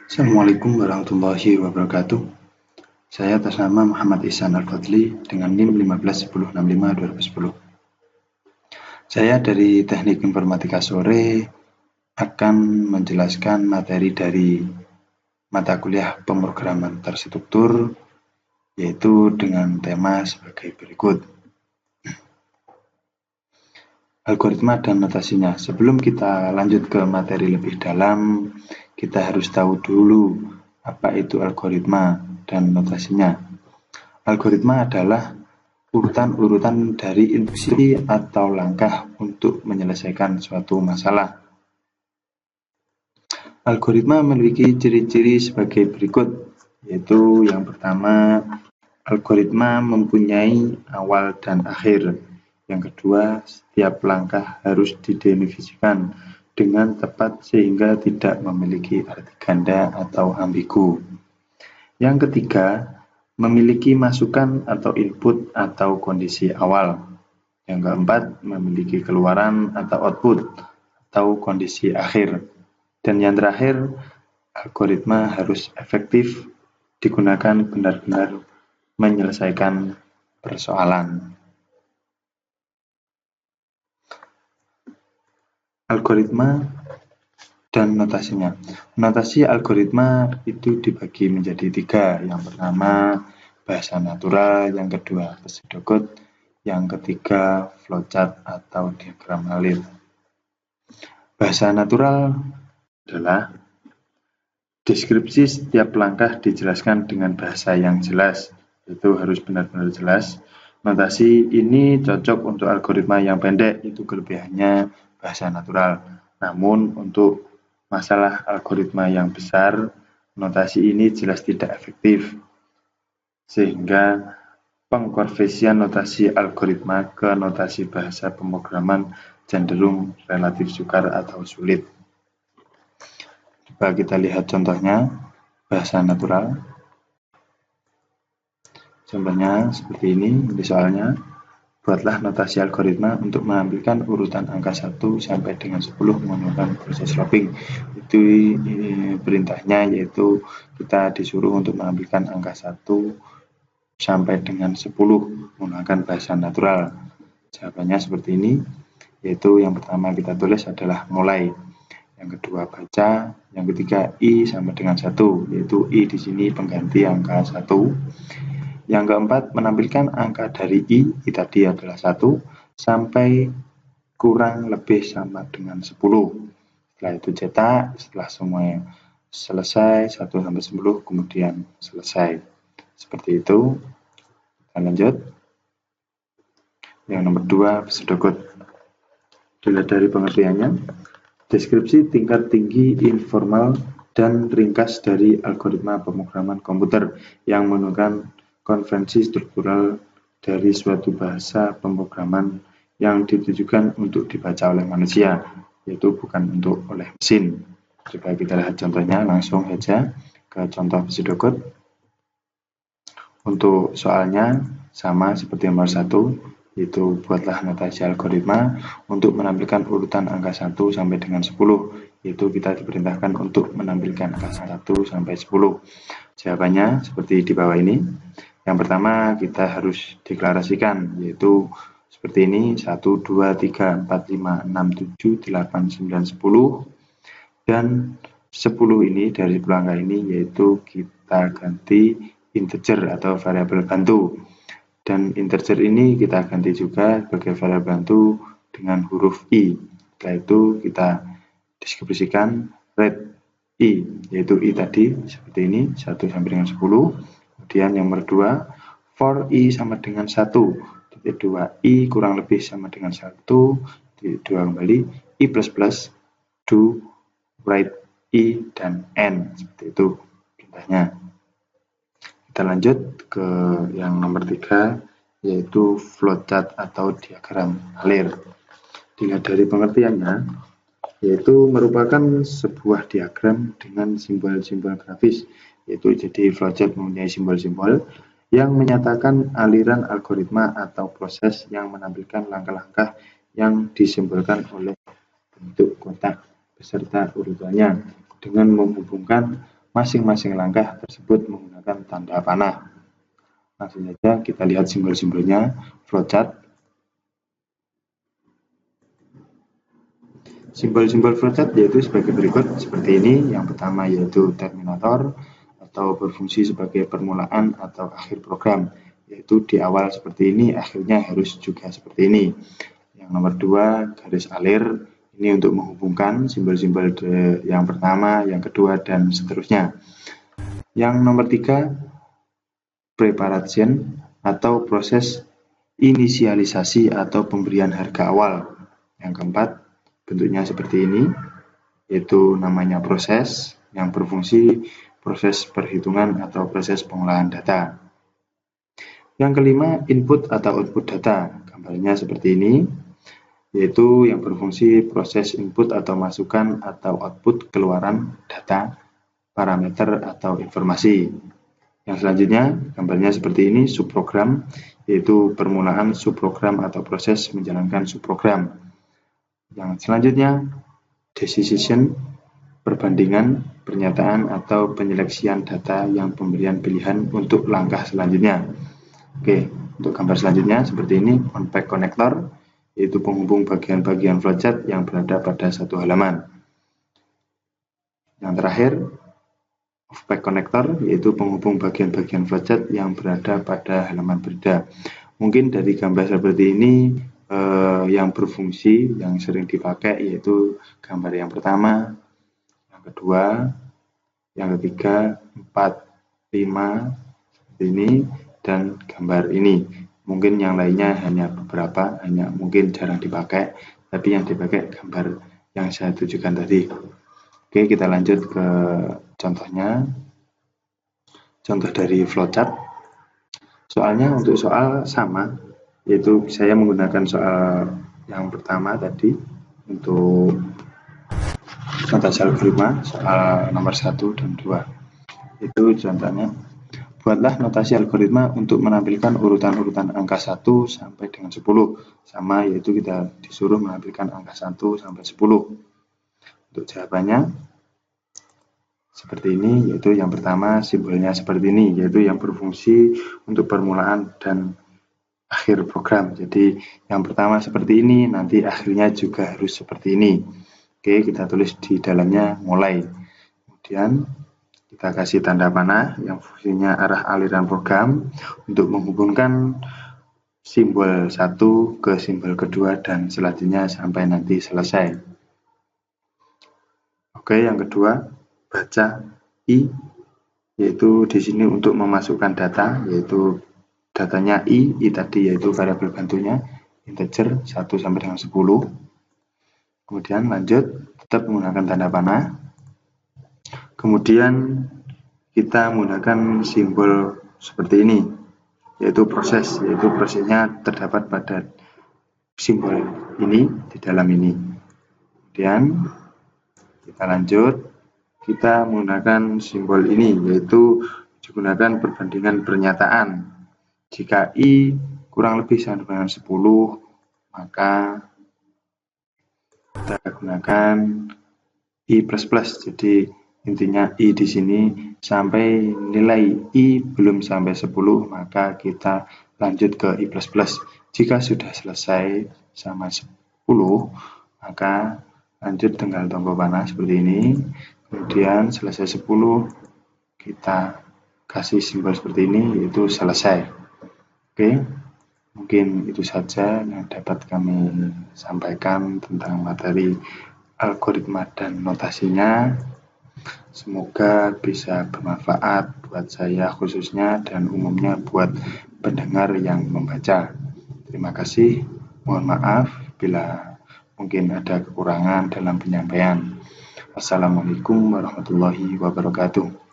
Assalamualaikum warahmatullahi wabarakatuh. Saya atas nama Muhammad Ihsan Al-Fadli dengan NIM 1510652010. Saya dari Teknik Informatika Sore akan menjelaskan materi dari mata kuliah pemrograman terstruktur, yaitu dengan tema sebagai berikut. Algoritma dan notasinya. Sebelum kita lanjut ke materi lebih dalam, kita harus tahu dulu apa itu algoritma dan notasinya. Algoritma adalah urutan-urutan dari instruksi atau langkah untuk menyelesaikan suatu masalah. Algoritma memiliki ciri-ciri sebagai berikut, yaitu yang pertama, algoritma mempunyai awal dan akhir. Yang kedua, setiap langkah harus didefinisikan dengan tepat sehingga tidak memiliki arti ganda atau ambigu. Yang ketiga, memiliki masukan atau input atau kondisi awal. Yang keempat, memiliki keluaran atau output atau kondisi akhir. Dan yang terakhir, algoritma harus efektif digunakan benar-benar menyelesaikan persoalan. Algoritma dan notasinya. Notasi algoritma itu dibagi menjadi tiga. Yang pertama, bahasa natural. Yang kedua, pseudocode. Yang ketiga, flowchart atau diagram alir. Bahasa natural adalah deskripsi setiap langkah dijelaskan dengan bahasa yang jelas. Itu harus benar-benar jelas. Notasi ini cocok untuk algoritma yang pendek, itu kelebihannya bahasa natural. Namun untuk masalah algoritma yang besar, notasi ini jelas tidak efektif. Sehingga pengkonversian notasi algoritma ke notasi bahasa pemrograman cenderung relatif sukar atau sulit. Coba kita lihat contohnya, bahasa natural. Contohnya seperti ini soalnya. Buatlah notasi algoritma untuk mengambilkan urutan angka 1 sampai dengan 10 menggunakan proses looping. Itu perintahnya, yaitu kita disuruh untuk mengambilkan angka 1 sampai dengan 10 menggunakan bahasa natural. Jawabannya seperti ini, yaitu yang pertama kita tulis adalah mulai. Yang kedua baca, yang ketiga I sama dengan 1, yaitu I di sini pengganti angka 1. Yang keempat, menampilkan angka dari I tadi adalah 1, sampai kurang lebih sama dengan 10. Setelah itu cetak, setelah semuanya selesai, 1 sampai 10, kemudian selesai. Seperti itu. Kita lanjut. Yang nomor 2, pseudocode. Dilihat dari pengertiannya, deskripsi tingkat tinggi informal dan ringkas dari algoritma pemrograman komputer yang menggunakan konvensi struktural dari suatu bahasa pemrograman yang ditujukan untuk dibaca oleh manusia, yaitu bukan untuk oleh mesin. Coba kita lihat contohnya, langsung saja ke contoh pseudocode. Untuk soalnya sama seperti nomor 1, yaitu buatlah notasi algoritma untuk menampilkan urutan angka 1 sampai dengan 10, yaitu kita diperintahkan untuk menampilkan angka 1 sampai 10. Jawabannya seperti di bawah ini. Yang pertama kita harus deklarasikan, yaitu seperti ini, 1, 2, 3, 4, 5, 6, 7, 8, 9, 10. Dan 10 ini dari 10 angka ini, yaitu kita ganti integer atau variabel bantu. Dan integer ini kita ganti juga sebagai variabel bantu dengan huruf I. Setelah itu kita deskripsikan read I, yaitu I tadi seperti ini, 1 sampai dengan 10. Kemudian yang nomor 2, for I sama dengan 1, titik 2, I kurang lebih sama dengan 1, titik 2 kembali, I plus plus, do, write, I, dan N. Seperti itu perintahnya. Kita lanjut ke yang nomor 3, yaitu flowchart atau diagram alir. Dilihat dari pengertiannya, yaitu merupakan sebuah diagram dengan simbol-simbol grafis, yaitu jadi flowchart mempunyai simbol-simbol yang menyatakan aliran algoritma atau proses yang menampilkan langkah-langkah yang disimbolkan oleh bentuk kotak beserta urutannya dengan menghubungkan masing-masing langkah tersebut menggunakan tanda panah. Langsung saja kita lihat simbol-simbolnya flowchart. Simbol-simbol flowchart yaitu sebagai berikut seperti ini. Yang pertama yaitu terminator atau berfungsi sebagai permulaan atau akhir program, yaitu di awal seperti ini, akhirnya harus juga seperti ini. Yang nomor 2 garis alir, ini untuk menghubungkan simbol-simbol yang pertama, yang kedua, dan seterusnya. Yang nomor 3 preparation atau proses inisialisasi atau pemberian harga awal. Yang keempat bentuknya seperti ini, yaitu namanya proses yang berfungsi proses perhitungan atau proses pengolahan data. Yang kelima input atau output data, gambarnya seperti ini, yaitu yang berfungsi proses input atau masukan atau output keluaran data, parameter atau informasi. Yang selanjutnya gambarnya seperti ini, subprogram, yaitu permulaan subprogram atau proses menjalankan subprogram. Yang selanjutnya decision, perbandingan, pernyataan atau penyeleksian data yang pemberian pilihan untuk langkah selanjutnya. Oke, untuk gambar selanjutnya seperti ini, on-pack connector, yaitu penghubung bagian-bagian flowchart yang berada pada satu halaman. Yang terakhir, off-pack connector, yaitu penghubung bagian-bagian flowchart yang berada pada halaman berbeda. Mungkin dari gambar seperti ini yang berfungsi, yang sering dipakai yaitu gambar yang pertama, yang kedua, yang ketiga, 4, 5, ini, dan gambar ini. Mungkin yang lainnya hanya beberapa, hanya mungkin jarang dipakai, tapi yang dipakai gambar yang saya tunjukkan tadi. Oke, kita lanjut ke contohnya. Contoh dari flowchart. Soalnya untuk soal sama, yaitu saya menggunakan soal yang pertama tadi untuk notasi algoritma, soal nomor 1 dan 2. Itu contohnya. Buatlah notasi algoritma untuk menampilkan urutan-urutan angka 1 sampai dengan 10. Sama, yaitu kita disuruh menampilkan angka 1 sampai 10. Untuk jawabannya seperti ini, yaitu yang pertama simbolnya seperti ini, yaitu yang berfungsi untuk permulaan dan akhir program. Jadi yang pertama seperti ini, nanti akhirnya juga harus seperti ini. Oke, kita tulis di dalamnya mulai. Kemudian kita kasih tanda panah yang fungsinya arah aliran program untuk menghubungkan simbol 1 ke simbol kedua dan selanjutnya sampai nanti selesai. Oke, yang kedua, baca I, yaitu di sini untuk memasukkan data, yaitu datanya I tadi yaitu variabel bantunya integer 1 sampai dengan 10. Kemudian lanjut, tetap menggunakan tanda panah. Kemudian kita menggunakan simbol seperti ini, yaitu proses, yaitu prosesnya terdapat pada simbol ini di dalam ini. Kemudian kita lanjut, kita menggunakan simbol ini, yaitu digunakan perbandingan pernyataan. Jika I kurang lebih sama dengan 10, maka kita gunakan I++. Jadi intinya I di sini sampai nilai I belum sampai 10, maka kita lanjut ke I++. Jika sudah selesai sama 10, maka lanjut dengan tombol panah seperti ini. Kemudian selesai 10, kita kasih simbol seperti ini, yaitu selesai. Oke, mungkin itu saja yang dapat kami sampaikan tentang materi algoritma dan notasinya. Semoga bisa bermanfaat buat saya khususnya dan umumnya buat pendengar yang membaca. Terima kasih, mohon maaf bila mungkin ada kekurangan dalam penyampaian. Wassalamualaikum warahmatullahi wabarakatuh.